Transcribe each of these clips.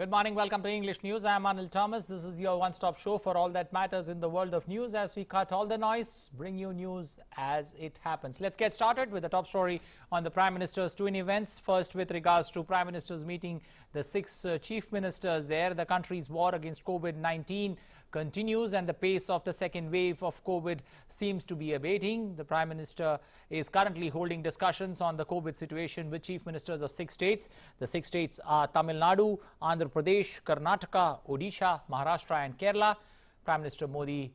Good morning. Welcome to English News. I am Anil Thomas. This is your one-stop show for all that matters in the world of news. As we cut all the noise, bring you news as it happens. Let's get started with the top story on the Prime Minister's twin events. First, with regards to Prime Minister's meeting the 6 chief ministers there, the country's war against COVID-19 continues and the pace of the second wave of COVID seems to be abating. The Prime Minister is currently holding discussions on the COVID situation with chief ministers of 6 states. The 6 states are Tamil Nadu, Andhra Pradesh, Karnataka, Odisha, Maharashtra and Kerala. Prime Minister Modi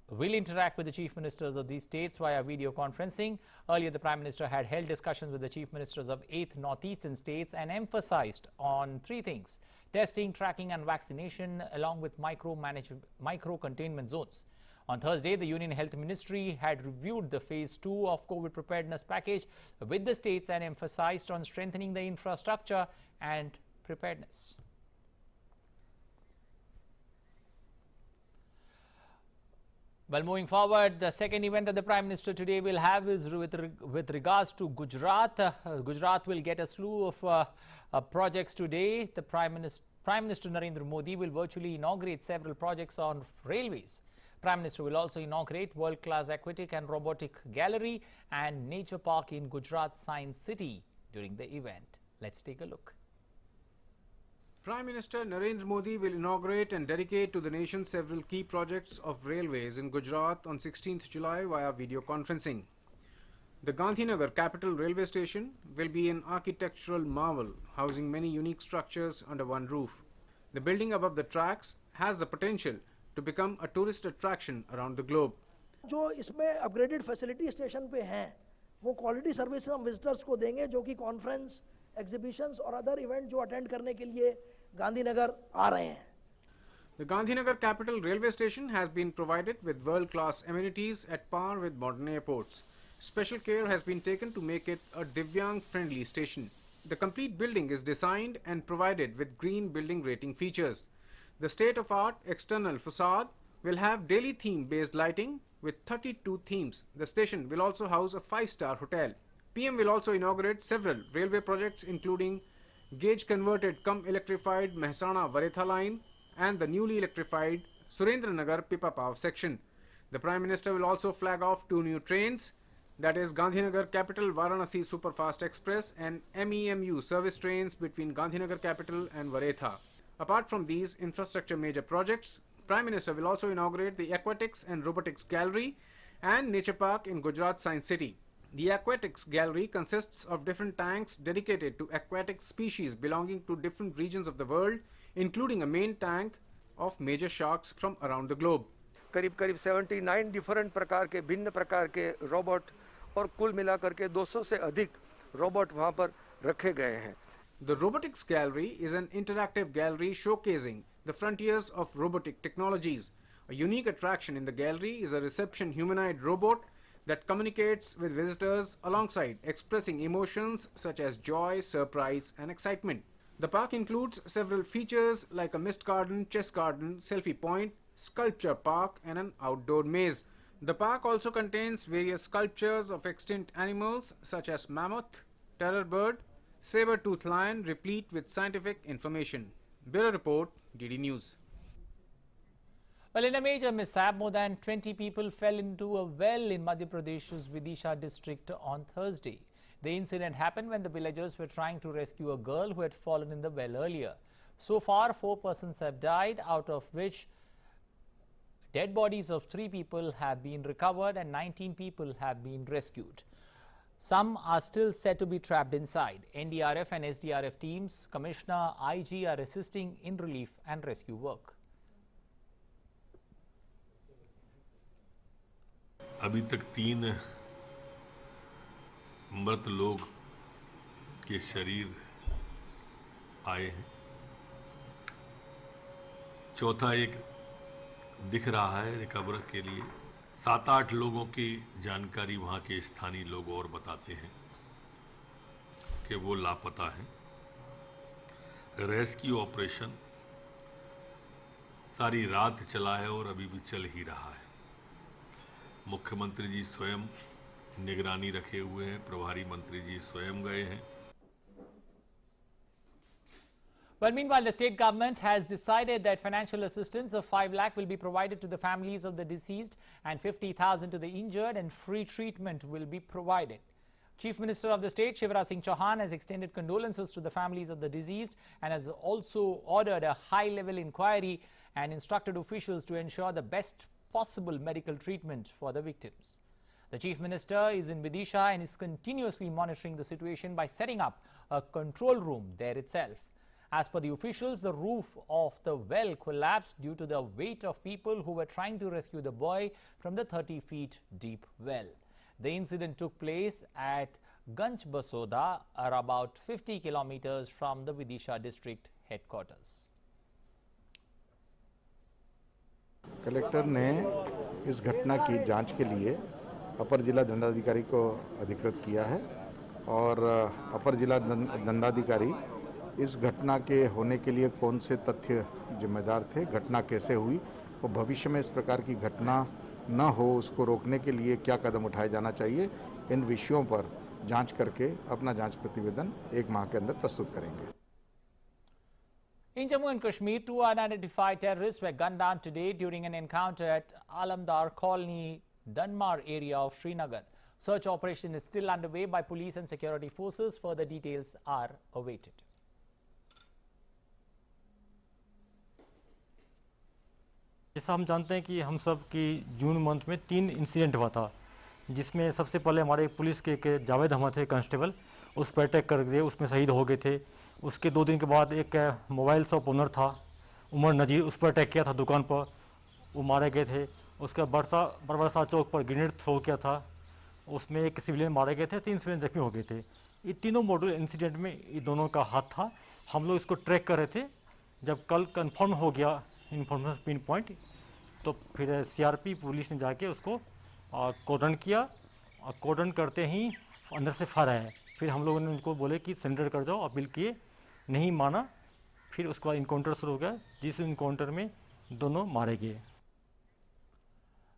will interact with the chief ministers of these states via video conferencing. Earlier, the Prime Minister had held discussions with the chief ministers of 8 northeastern states and emphasized on 3 things: testing, tracking and vaccination, along with micro-containment zones. On Thursday, the Union Health Ministry had reviewed the Phase 2 of COVID preparedness package with the states and emphasized on strengthening the infrastructure and preparedness. Well, moving forward, the second event that the Prime Minister today will have is with regards to Gujarat. Gujarat will get a slew of projects today. The Prime Minister Narendra Modi will virtually inaugurate several projects on railways. Prime Minister will also inaugurate world-class aquatic and robotic gallery and nature park in Gujarat Science City during the event. Let's take a look. Prime Minister Narendra Modi will inaugurate and dedicate to the nation several key projects of railways in Gujarat on 16th July via video conferencing. The Gandhinagar capital railway station will be an architectural marvel, housing many unique structures under one roof. The building above the tracks has the potential to become a tourist attraction around the globe. जो इसमें upgraded facility station पे हैं, वो quality service हम visitors को देंगे जो कि कॉन्फ्रेंस, एग्जीबिशंस और अदर इवेंट जो अटेंड करने के लिए गांधीनगर आ रहे हैं. The Gandhinagar capital railway station has been provided with world-class amenities at par with modern airports. Special care has been taken to make it a Divyang-friendly station. The complete building is designed and provided with green building rating features. The state-of-art external facade will have daily theme-based lighting with 32 themes. The station will also house a 5-star hotel. PM will also inaugurate several railway projects including gauge-converted cum-electrified Mehsana-Varetha line and the newly electrified Surendranagar Pipavav section. The Prime Minister will also flag off 2 new trains, that is Gandhinagar Capital Varanasi Superfast Express and MEMU service trains between Gandhinagar Capital and Varetha. Apart from these infrastructure major projects, Prime Minister will also inaugurate the Aquatics and Robotics Gallery and Nature Park in Gujarat Science City. The Aquatics Gallery consists of different tanks dedicated to aquatic species belonging to different regions of the world, including a main tank of major sharks from around the globe. करीब 79 different प्रकार के भिन्न प्रकार के robot और कुल मिलाकर के 200 से अधिक रोबोट वहां पर रखे गए हैं. The Robotics Gallery is an interactive gallery showcasing the frontiers of robotic technologies. A unique attraction in the gallery is a reception humanoid robot that communicates with visitors alongside expressing emotions such as joy, surprise and excitement. The park includes several features like a mist garden, chess garden, selfie point, sculpture park and an outdoor maze. The park also contains various sculptures of extinct animals such as mammoth, terror bird, saber-toothed lion replete with scientific information. Bureau Report, DD News. Well, in a major mishap, more than 20 people fell into a well in Madhya Pradesh's Vidisha district on Thursday. The incident happened when the villagers were trying to rescue a girl who had fallen in the well earlier. So far, 4 persons have died, out of which dead bodies of 3 people have been recovered and 19 people have been rescued. Some are still said to be trapped inside. NDRF and SDRF teams, Commissioner, IG are assisting in relief and rescue work. अभी तक 3 मृत लोग के शरीर आए हैं. चौथा एक दिख रहा है रिकवर के लिए. 7-8 लोगों की जानकारी वहाँ के स्थानीय लोग और बताते हैं कि वो लापता हैं. रेस्क्यू ऑपरेशन सारी रात चला है और अभी भी चल ही रहा है. मुख्यमंत्री जी स्वयं निगरानी रखे हुए हैं, प्रभारी मंत्री जी स्वयं गए हैं. Well, meanwhile, the state government has decided that financial assistance of 5 lakh will be provided to the families of the deceased and 50,000 to the injured, and free treatment will be provided. Chief Minister of the state, Shivraj Singh Chauhan, has extended condolences to the families of the deceased and has also ordered a high-level inquiry and instructed officials to ensure the best possible medical treatment for the victims. The Chief Minister is in Odisha and is continuously monitoring the situation by setting up a control room there itself. As per the officials, the roof of the well collapsed due to the weight of people who were trying to rescue the boy from the 30 feet deep well. The incident took place at Ganj Basoda, about 50 kilometers from the Odisha district headquarters. Collector ने इस घटना की जांच के लिए अपर जिला दंडाधिकारी को अधिकृत किया है और अपर जिला दंडाधिकारी इस घटना के होने के लिए कौन से तथ्य जिम्मेदार थे, घटना कैसे हुई और भविष्य में इस प्रकार की घटना न हो उसको रोकने के लिए क्या कदम उठाया जाना चाहिए, इन विषयों पर जांच करके अपना जांच प्रतिवेदन 1 माह के अंदर प्रस्तुत करेंगे। In Jammu and Kashmir, 2 unidentified terrorists were gunned down today during an encounter at Alamdar Colony, Dunmar area of Srinagar. Search operation is still underway by police and security forces. Further details are awaited. जैसा हम जानते हैं कि हम सब की June month में 3 incident हुआ था, जिसमें सबसे पहले हमारे पुलिस के जावेद अहमद थे कांस्टेबल, उस पर अटैक कर दिए, उसमें शहीद हो गए थे। उसके 2 दिन के बाद एक मोबाइल शॉप ओनर था उमर नजीर, उस पर अटैक किया था दुकान पर, वो मारे गए थे। उसके बरबरसा चौक पर ग्रेनेड थ्रो किया था, उसमें एक सिविलियन मारे गए थे, 3 सिविलियन जख्मी हो गए थे। ये तीनों मॉडल इंसिडेंट में ये दोनों का हाथ था। हम लोग इसको ट्रैक कर रहे थे। जब कल कंफर्म हो गया इन्फॉर्मेशन पिन पॉइंट, तो फिर सीआरपी पुलिस ने जाके उसको कोडन किया और कोडन करते ही अंदर से फायर आया। फिर हम लोगों ने उनको बोले कि सरेंडर कर जाओ, अपील किए, नहीं माना। फिर उसके बाद इनकाउंटर शुरू हो गया, जिस इनकाउंटर में दोनों मारे गए।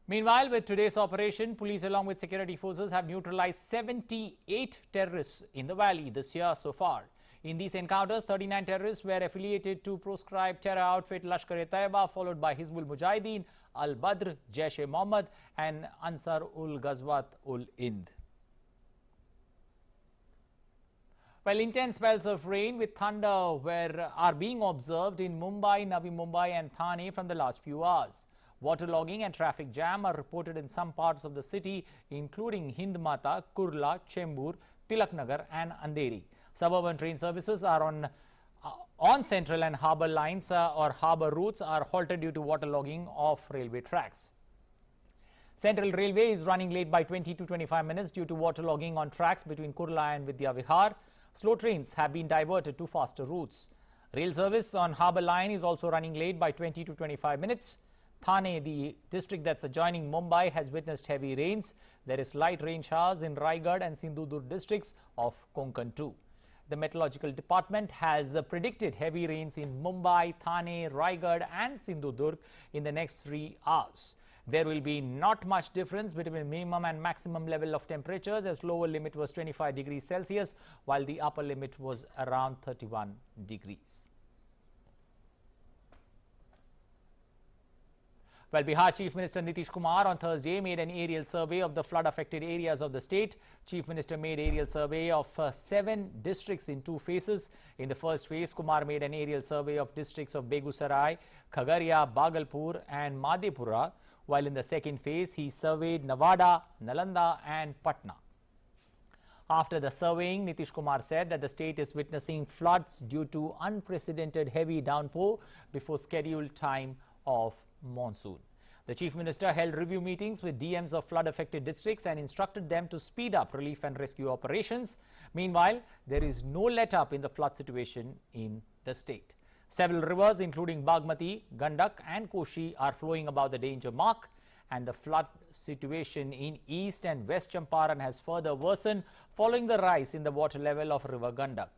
Meanwhile, with today's operation, police along with security forces have neutralized 78 terrorists in the valley this year so far. In these encounters, 39 terrorists were affiliated to proscribed terror outfit Lashkar-e-Taiba, followed by Hizbul Mujahideen, Al-Badr, Jaish-e-Mohammed and Ansar-ul-Ghazwat-ul-Hind. Well, intense spells of rain with thunder are being observed in Mumbai, Navi Mumbai and Thane from the last few hours. Waterlogging and traffic jam are reported in some parts of the city, including Hindmata, Kurla, Chembur, Tilaknagar and Andheri. Suburban train services are on central and harbour lines or harbour routes are halted due to waterlogging of railway tracks. Central Railway is running late by 20 to 25 minutes due to waterlogging on tracks between Kurla and Vidya Vihar. Slow trains have been diverted to faster routes. Rail service on harbour line is also running late by 20 to 25 minutes. Thane, the district that's adjoining Mumbai, has witnessed heavy rains. There is light rain showers in Raigad and Sindhudurg districts of Konkan too. The Meteorological Department has predicted heavy rains in Mumbai, Thane, Raigad and Sindhudurg in the next 3 hours. There will be not much difference between minimum and maximum level of temperatures, as lower limit was 25 degrees Celsius while the upper limit was around 31 degrees. Well, Bihar Chief Minister Nitish Kumar on Thursday made an aerial survey of the flood-affected areas of the state. Chief Minister made aerial survey of 7 districts in 2 phases. In the first phase, Kumar made an aerial survey of districts of Begusarai, Khagaria, Bhagalpur and Madhepura, while in the second phase, he surveyed Nawada, Nalanda and Patna. After the surveying, Nitish Kumar said that the state is witnessing floods due to unprecedented heavy downpour before scheduled time of monsoon. The Chief Minister held review meetings with DMs of flood-affected districts and instructed them to speed up relief and rescue operations. Meanwhile, there is no let-up in the flood situation in the state. Several rivers including Bagmati, Gandak and Koshi are flowing above the danger mark, and the flood situation in East and West Champaran has further worsened following the rise in the water level of River Gandak.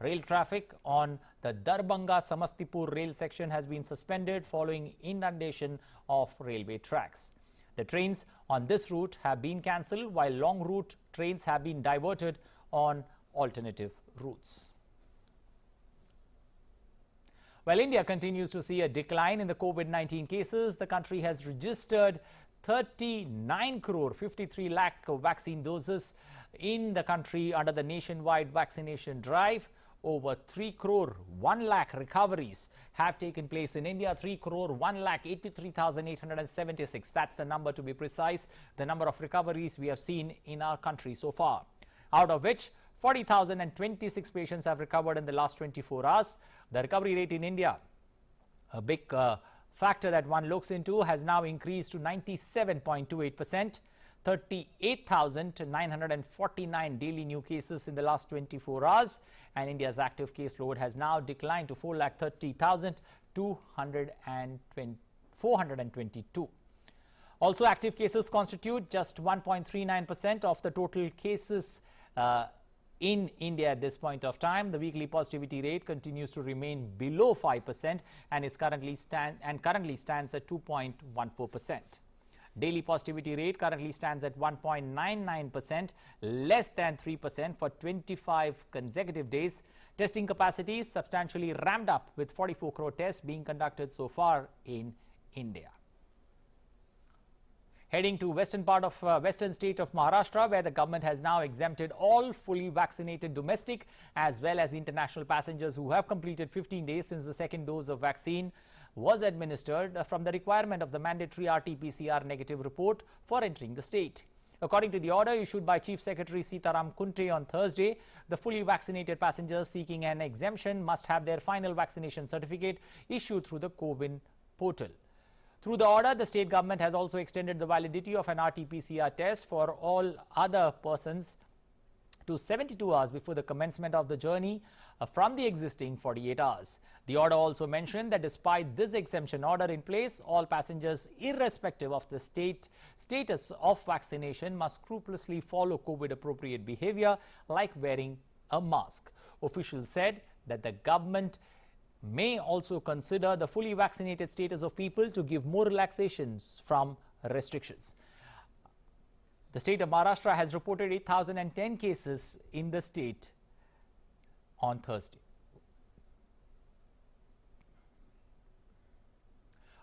Rail traffic on the Darbhanga-Samastipur rail section has been suspended following inundation of railway tracks. The trains on this route have been cancelled, while long route trains have been diverted on alternative routes. While India continues to see a decline in the COVID-19 cases, the country has registered 39 crore 53 lakh vaccine doses in the country under the nationwide vaccination drive. Over 3 crore 1 lakh recoveries have taken place in India. 3 crore 1 lakh 83,876. That's the number, to be precise, the number of recoveries we have seen in our country so far, out of which 40,026 patients have recovered in the last 24 hours. The recovery rate in India, a big factor that one looks into, has now increased to 97.28%. 38,949 daily new cases in the last 24 hours, and India's active caseload has now declined to 430,422. Also, active cases constitute just 1.39% of the total cases in India at this point of time. The weekly positivity rate continues to remain below 5% and is currently stands at 2.14%. Daily positivity rate currently stands at 1.99%, less than 3% for 25 consecutive days. Testing capacity is substantially ramped up, with 44 crore tests being conducted so far in India. Heading to western state of Maharashtra, where the government has now exempted all fully vaccinated domestic as well as international passengers who have completed 15 days since the second dose of vaccine was administered from the requirement of the mandatory RT-PCR negative report for entering the state. According to the order issued by Chief Secretary Sitaram Kunte on Thursday, the fully vaccinated passengers seeking an exemption must have their final vaccination certificate issued through the COVID portal. Through the order, the state government has also extended the validity of an RT-PCR test for all other persons to 72 hours before the commencement of the journey from the existing 48 hours. The order also mentioned that despite this exemption order in place, all passengers, irrespective of the status of vaccination, must scrupulously follow COVID-appropriate behavior like wearing a mask. Officials said that the government may also consider the fully vaccinated status of people to give more relaxations from restrictions. The state of Maharashtra has reported 8,010 cases in the state on Thursday.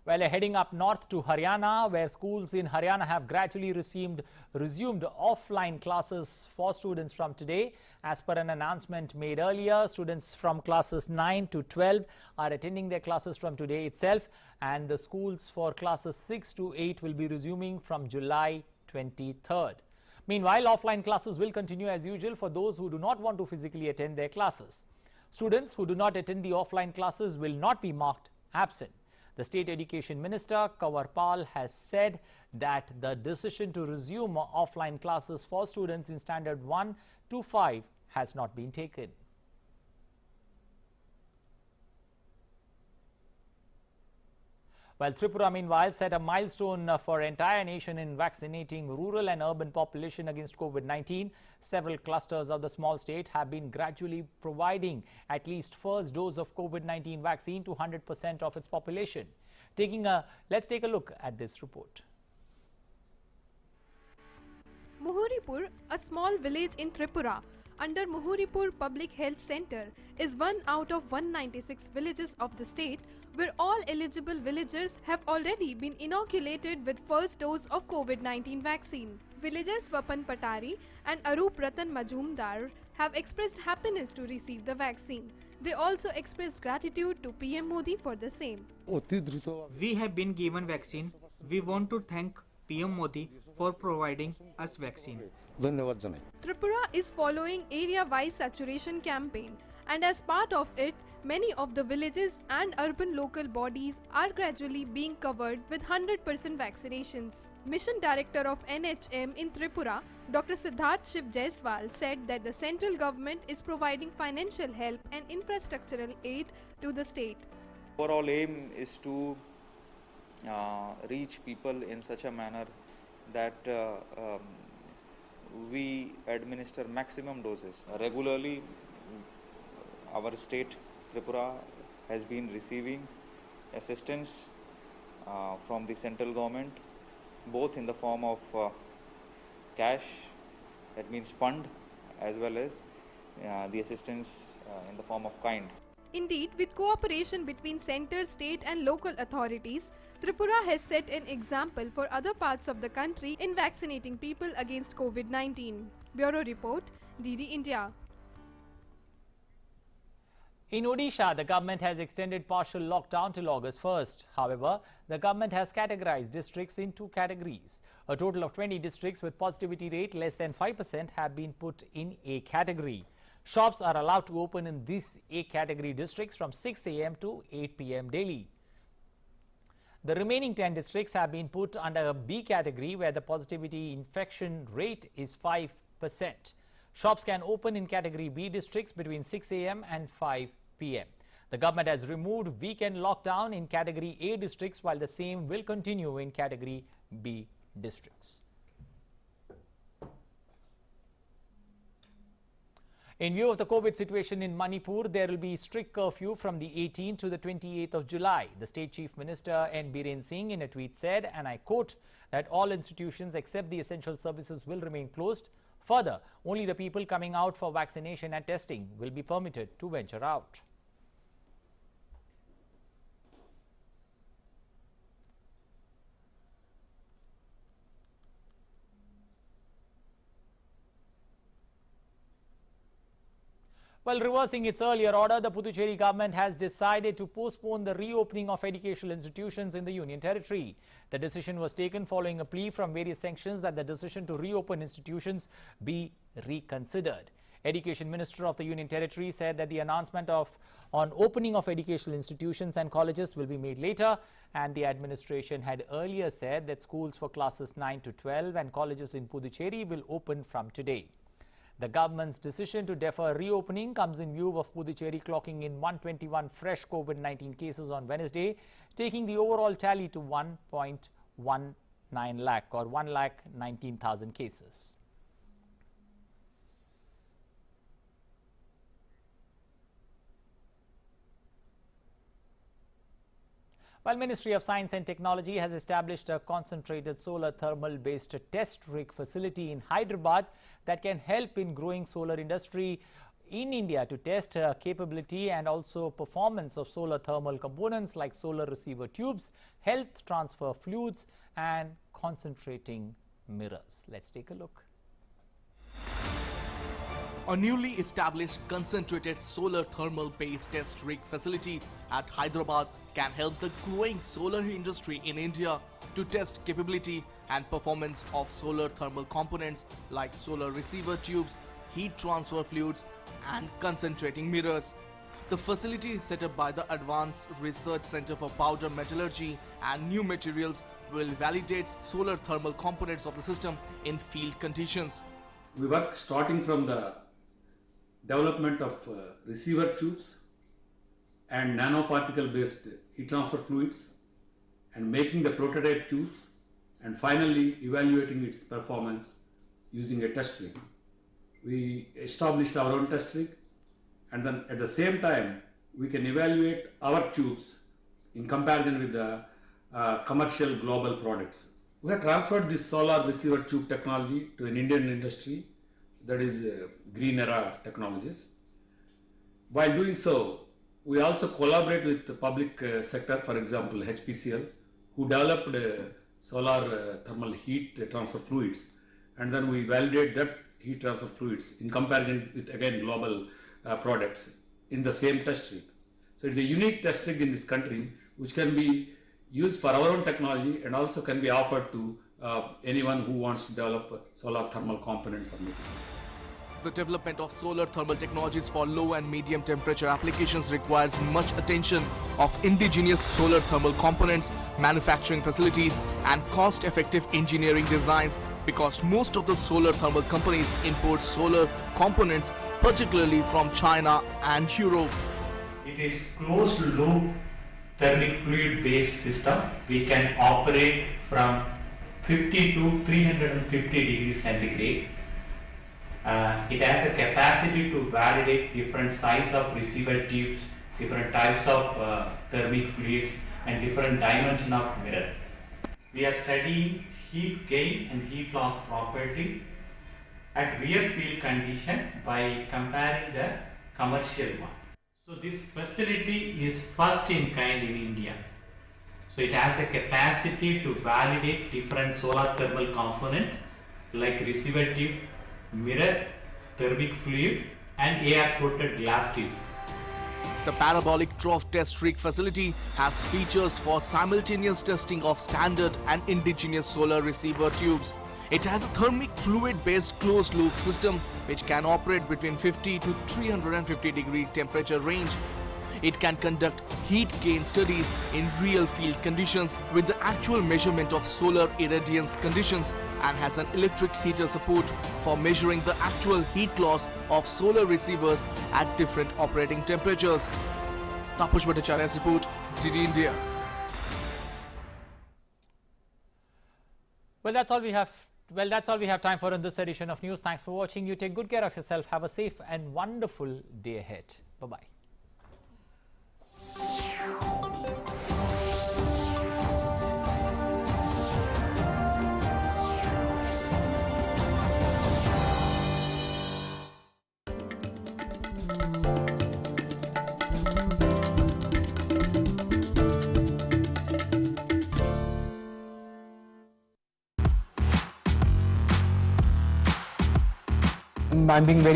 Well, heading up north to Haryana, where schools in Haryana have gradually resumed offline classes for students from today. As per an announcement made earlier, students from classes 9 to 12 are attending their classes from today itself, and the schools for classes 6 to 8 will be resuming from July 23rd. Meanwhile, offline classes will continue as usual for those who do not want to physically attend their classes. Students who do not attend the offline classes will not be marked absent. The State Education Minister, Kanwar Pal, has said that the decision to resume offline classes for students in Standard 1 to 5 has not been taken. While Tripura, meanwhile, set a milestone for entire nation in vaccinating rural and urban population against COVID-19, several clusters of the small state have been gradually providing at least first dose of COVID-19 vaccine to 100% of its population. Let's take a look at this report. Muhuripur, a small village in Tripura, under Muhuripur Public Health Center, is one out of 196 villages of the state where all eligible villagers have already been inoculated with first dose of COVID-19 vaccine. Villagers Swapan Patari and Arup Ratan Majumdar have expressed happiness to receive the vaccine. They also expressed gratitude to PM Modi for the same. We have been given vaccine. We want to thank PM Modi for providing us vaccine. Tripura is following area-wise saturation campaign, and as part of it, many of the villages and urban local bodies are gradually being covered with 100% vaccinations. Mission Director of NHM in Tripura, Dr. Siddharth Shiv Jaiswal, said that the central government is providing financial help and infrastructural aid to the state. Overall aim is to reach people in such a manner that we administer maximum doses. Regularly, our state, Tripura, has been receiving assistance from the central government, both in the form of cash, that means fund, as well as the assistance in the form of kind. Indeed, with cooperation between centre, state and local authorities, Tripura has set an example for other parts of the country in vaccinating people against COVID-19. Bureau Report, DD India. In Odisha, the government has extended partial lockdown till August 1st. However, the government has categorized districts in two categories. A total of 20 districts with positivity rate less than 5% have been put in A category. Shops are allowed to open in these A category districts from 6 a.m. to 8 p.m. daily. The remaining 10 districts have been put under a B category where the positivity infection rate is 5%. Shops can open in category B districts between 6 a.m. and 5 p.m. The government has removed weekend lockdown in category A districts while the same will continue in category B districts. In view of the COVID situation in Manipur, there will be strict curfew from the 18th to the 28th of July. The State Chief Minister N. Biren Singh in a tweet said, and I quote, that all institutions except the essential services will remain closed. Further, only the people coming out for vaccination and testing will be permitted to venture out. Well, reversing its earlier order, the Puducherry government has decided to postpone the reopening of educational institutions in the Union Territory. The decision was taken following a plea from various sections that the decision to reopen institutions be reconsidered. Education Minister of the Union Territory said that the announcement on opening of educational institutions and colleges will be made later, and the administration had earlier said that schools for classes 9 to 12 and colleges in Puducherry will open from today. The government's decision to defer reopening comes in view of Puducherry clocking in 121 fresh COVID-19 cases on Wednesday, taking the overall tally to 1.19 lakh or 1,19,000 cases. While Ministry of Science and Technology has established a concentrated solar thermal based test rig facility in Hyderabad that can help in growing solar industry in India to test capability and also performance of solar thermal components like solar receiver tubes, health transfer fluids and concentrating mirrors. Let's take a look. A newly established concentrated solar thermal based test rig facility at Hyderabad can help the growing solar industry in India to test capability and performance of solar thermal components like solar receiver tubes, heat transfer fluids and concentrating mirrors. The facility set up by the Advanced Research Center for Powder Metallurgy and New Materials will validate solar thermal components of the system in field conditions. We work starting from the development of receiver tubes and nanoparticle based heat transfer fluids and making the prototype tubes and finally evaluating its performance using a test rig. We established our own test rig and then at the same time we can evaluate our tubes in comparison with the commercial global products. We have transferred this solar receiver tube technology to an Indian industry, that is Green Era Technologies. While doing so, we also collaborate with the public sector, for example HPCL, who developed solar thermal heat transfer fluids, and then we validate that heat transfer fluids in comparison with again global products in the same test rig. So it's a unique test rig in this country which can be used for our own technology and also can be offered to anyone who wants to develop solar thermal components or materials. The development of solar thermal technologies for low and medium temperature applications requires much attention of indigenous solar thermal components, manufacturing facilities and cost-effective engineering designs, because most of the solar thermal companies import solar components, particularly from China and Europe. It is closed loop thermic fluid based system. We can operate from 50 to 350 degrees centigrade. It has a capacity to validate different size of receiver tubes, different types of thermic fluids and different dimension of mirror. We are studying heat gain and heat loss properties at real field condition by comparing the commercial one. So this facility is first in kind in India. So it has a capacity to validate different solar thermal components like receiver tube, mirror, thermic fluid and air-coated glass tube. The parabolic trough test rig facility has features for simultaneous testing of standard and indigenous solar receiver tubes. It has a thermic fluid-based closed-loop system which can operate between 50 to 350 degree temperature range. It can conduct heat gain studies in real field conditions with the actual measurement of solar irradiance conditions and has an electric heater support for measuring the actual heat loss of solar receivers at different operating temperatures. Tapush Bhattacharya's report, DD India. Well, that's all we have time for in this edition of news. Thanks for watching. You take good care of yourself. Have a safe and wonderful day ahead. Bye-bye. I'm being very